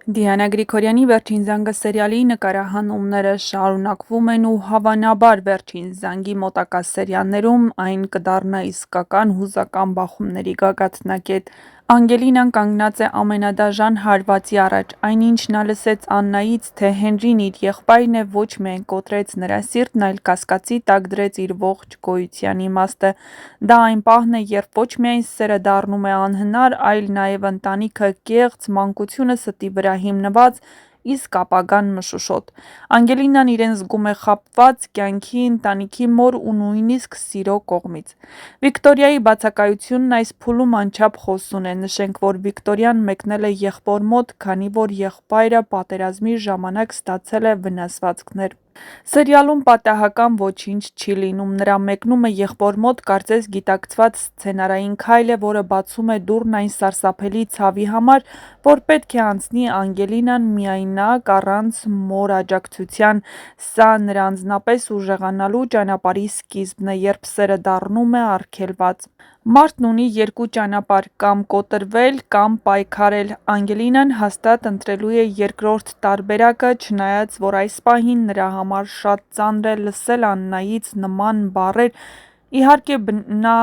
Դիանա Գրիգորյանի «Վերջին զանգը» սերիալի նկարահանումները շարունակվում են ու հավանաբար «Վերջին զանգի» մոտակա սերիալներում այն կդառնա իսկական հուզական բախումների գագաթնակետ։ Անգելինան կանգնած է ամենադաժան հարվածի առաջ, այնինչ նա լսեց Աննայից, թե Հենրին իր եղբայրն է, ոչ միայն կոտրեց նրա սիրտն, այլ կասկածի տակ դրեց իր ողջ գոյության իմաստը։ Դա այն պահն է, երբ ոչ միայն սերը դառնում է անհնար, այլ նաև ընտանիքը կեղծ, մանկությունը ստի վրա հիմնված, իսկ ապագան մշուշոտ։ Անգելինան իրեն զգում է խաբված կյանքի, ընտանիքի, մոր ու նույնիսկ սիրո կողմից։ Վիկտորիայի բացակայությունն այս փուլում անչափ խոսուն է։ Նշենք, որ Վիկտորիան մեկնել է եղբոր մոտ, քանի որ եղբայրը պատերազմի ժամանակ ստացել է վնասվածքներ։ Սերիալում պատահական ոչինչ չի լինում, նրա մեկնումը եղբոր մոտ կարծես գիտակցված սցենարային քայլ է, որը բացում է դուռն այն սարսափելի ցավի համար, որ պետք է անցնի Անգելինան միայնակ, առանց մոր աջակցության։ Սա նրա անձնապես ուժեղանալու ճանապարհի սկիզբն է, երբ սերը դառնում է արգելված։ Մարդն ունի երկու ճանապարհ՝ կամ կոտրվել, կամ պայքարել։ Անգելինան հաստատ ընտրելու է երկրորդ տարբերակը, չնայած որ այս պահին նրա համար շատ ծանր է լսել Աննայից նման բառեր։ Իհարկե, նա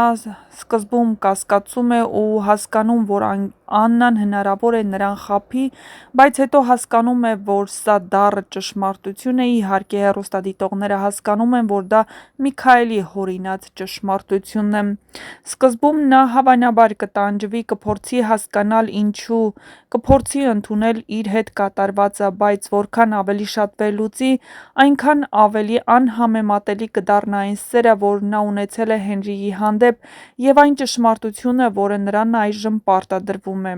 սկզբում կասկածում է ու հասկանում, որ Աննան հնարավոր է նրան խաբի, բայց հետո հասկանում է, որ սա դառը ճշմարտություն է։ Իհարկե, հեռուստադիտողները հասկանում են, որ դա Միքայելի հորինած ճշմարտությունն է։ Սկզբում նա հավանաբար կտանջվի, կփորձի հասկանալ ինչու, կփորձի ընդունել իր հետ կատարվածը, բայց որքան ավելի շատ վերլուծի, այնքան ավելի անհամեմատելի կդառնա այն սերը, որ նա ունեցել է Հենրիի հանդեպ, և այն ճշմարտությունը, որը նրան այժմ պարտադրվում է։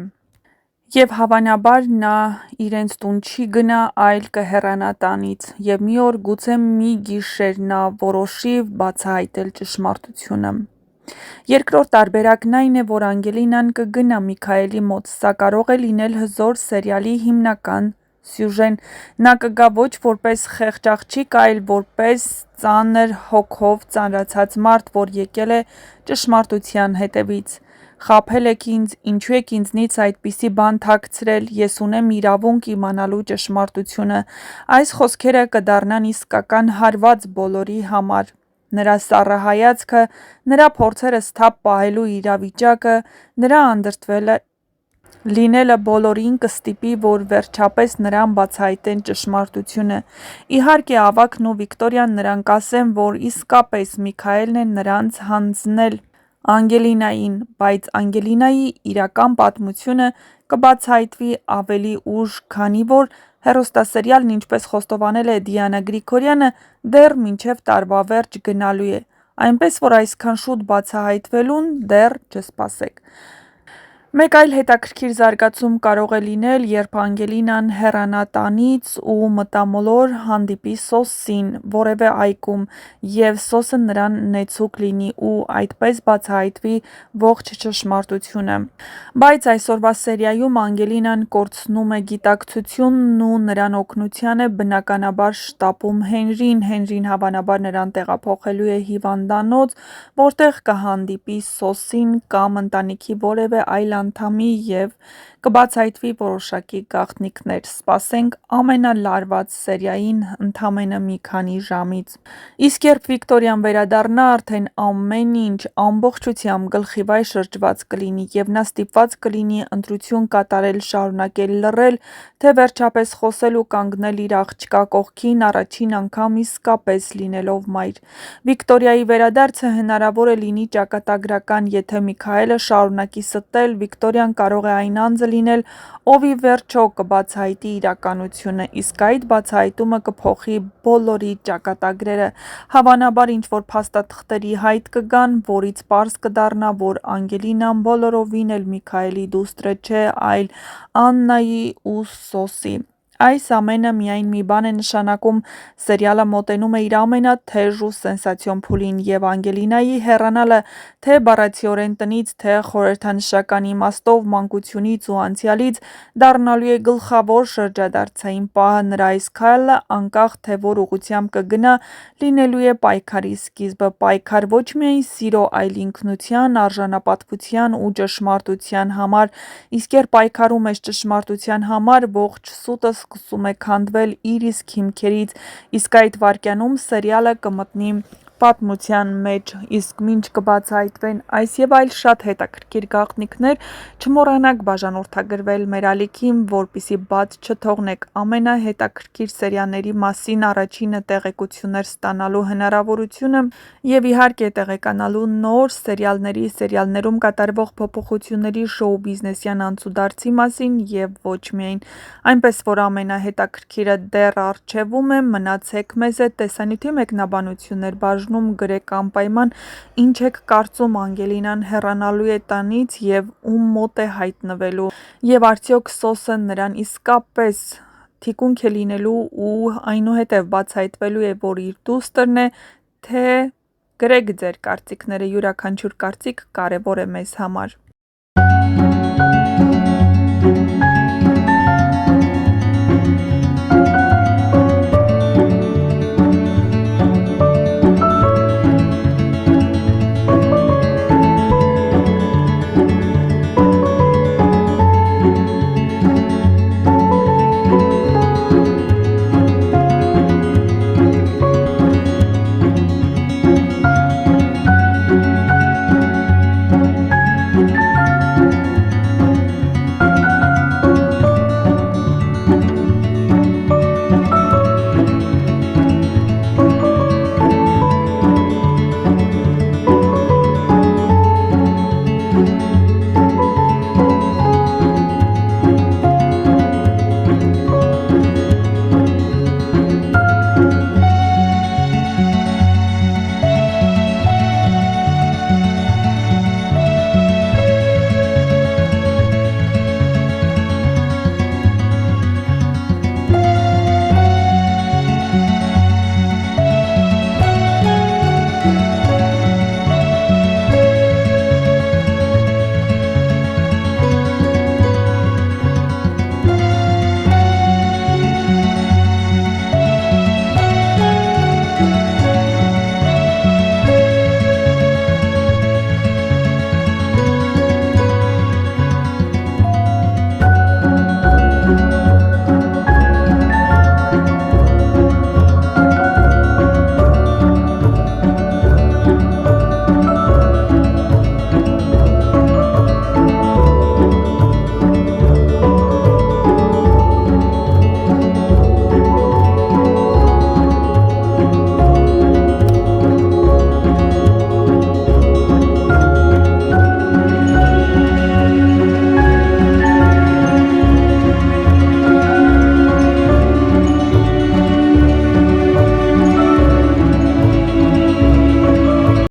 Եվ հավանաբար նա իրենց տուն չի գնա, այլ կհեռանա տանից, և մի օր, գուցե մի գիշեր, նա որոշի բացահայտել ճշմարտությունը։ Երկրորդ տարբերակն այն է, որ Անգելինան կգնա Միքայելի մոտ։ Սա կարող է լինել հզոր սերիալի հիմնական սյուժեն։ Նա կգա ոչ որպես խեղճ աղջիկ, այլ որպես ծանր հոգով ծանրացած մարդ, որ եկել է ճշմարտության հետևից։ Խաբել եք ինձ, ինչու եք ինձնից այդպիսի բան թաքցրել, ես ունեմ իրավունք իմանալու ճշմարտությունը։ Այս խոսքերը կդառնան իսկական հարված բոլորի համար։ Նրա սառը հայացքը, նրա փորձերը սթափ պահելու իրավիճակը, նրա անդրդվել լինելը բոլորին կստիպի, որ վերջապես նրան բացահայտեն ճշմարտությունը։ Իհարկե, Ավագն ու Վիկտորիան նրան կասեն, որ իսկապես Միքայելն է նրանց հանձնել Անգելինային, բայց Անգելինայի իրական պատմությունը կբացահայտվի ավելի ուշ, քանի որ հեռուստասերիալն, ինչպես խոստովանել է Դիանա Գրիգորյանը, դեռ մինչև տարվա վերջ գնալու է, այնպես որ այսքան շուտ բացահայտվելուն դեռ չսպասեք։ Մեկ այլ հետաքրքիր զարգացում կարող է լինել, երբ Անգելինան հեռանա տանից ու մտամոլոր հանդիպի Սոսին որևէ այգում, և Սոսը նրան նեցուկ լինի, ու այդպես բացահայտվի ողջ ճշմարտությունը։ Բայց այսօրվա սերիայում Անգելինան կորցնում է գիտակցությունն ու նրան օգնության է բնականաբար շտապում Հենրին։ Հենրին հավանաբար նրան տեղափոխելու է հիվանդանոց, որտեղ կհանդիպի Սոսին կամ ընտանիքի որևէ այլ անդամի, և կբացահայտվի որոշակի գաղտնիքներ։ Սպասենք ամենալարված սերիային ընդամենը մի քանի ժամից։ Իսկ երբ Վիկտորիան վերադառնա, արդեն ամեն ինչ ամբողջությամբ գլխիվայր շրջված կլինի, և նա ստիպված կլինի ընտրություն կատարել՝ շարունակել լռել, թե վերջապես խոսել ու կանգնել իր աղջկա կողքին, առաջին անգամ իսկապես լինելով մայր։ Վիկտորիայի վերադարձը հնարավոր է լինի ճակատագրական։ Եթե Միքայելը շարունակի ստել, Վիկտորիան կարող է այն անձը լինել, ով ի վերջո կբացահայտի իրականությունը, իսկ այդ բացահայտումը կփոխի բոլորի ճակատագրերը։ Հավանաբար ինչ-որ փաստաթղթեր ի հայտ կգան, որից պարզ կդառնա, որ Անգելինան բոլորովին էլ Միքայելի դուստրը չէ, այլ Աննայի ու Սոսի։ այս ամենը միայն մի բան է նշանակում. սերիալը մոտենում է իր ամենաթեժ ու սենսացիոն փուլին, և Անգելինայի հեռանալը թե բառացիորեն տնից, թե խորհրդանշական իմաստով մանկությունից ու անցյալից դառնալու է գլխավոր շրջադարձային պահը. նրա այս քայլը, անկախ թե որ ուղղությամբ կգնա, լինելու է պայքարի սկիզբը, պայքար ոչ միայն սիրո, այլ ինքնության, արժանապատվության ու ճշմարտության համար, իսկ երբ պայքարում ես ճշմարտության համար, ողջ սուտը սկսում է քանդվել իր իսկ հիմքերից, իսկ այդ վայրկյանում սերիալը կմտնի պատմության մեջ, իսկ մինչ կբացահայտվեն այս և այլ շատ հետաքրքիր գաղտնիքներ, չմոռանաք բաժանորդագրվել մեր ալիքին, որպեսզի բաց չթողնեք ամենահետաքրքիր սերիալների մասին առաջինը տեղեկություններ ստանալու հնարավորությունը և իհարկե տեղեկանալու նոր սերիալների, սերիալներում կատարվող փոփոխությունների, շոու-բիզնեսյան անցուդարձի մասին և ոչ միայն, այնպես որ ամենահետաքրքիրը դեռ առջևում է, մնացեք մեզ հետ, տեսանյութի մեկնաբանություններ բաժնում գրեք անպայման ինչ եք կարծում Անգելինան հեռանալու է տանից և ում մոտ է հայտնվելու, և արդյոք Սոսը նրան իսկապես թիկունք է լինելու ու այնուհետև բացահայտվելու է, որ իր դուստրն է, թե գրեք ձեր կարծիքները, յուրաքանչյուր կարծիք կարևոր է մեզ համար։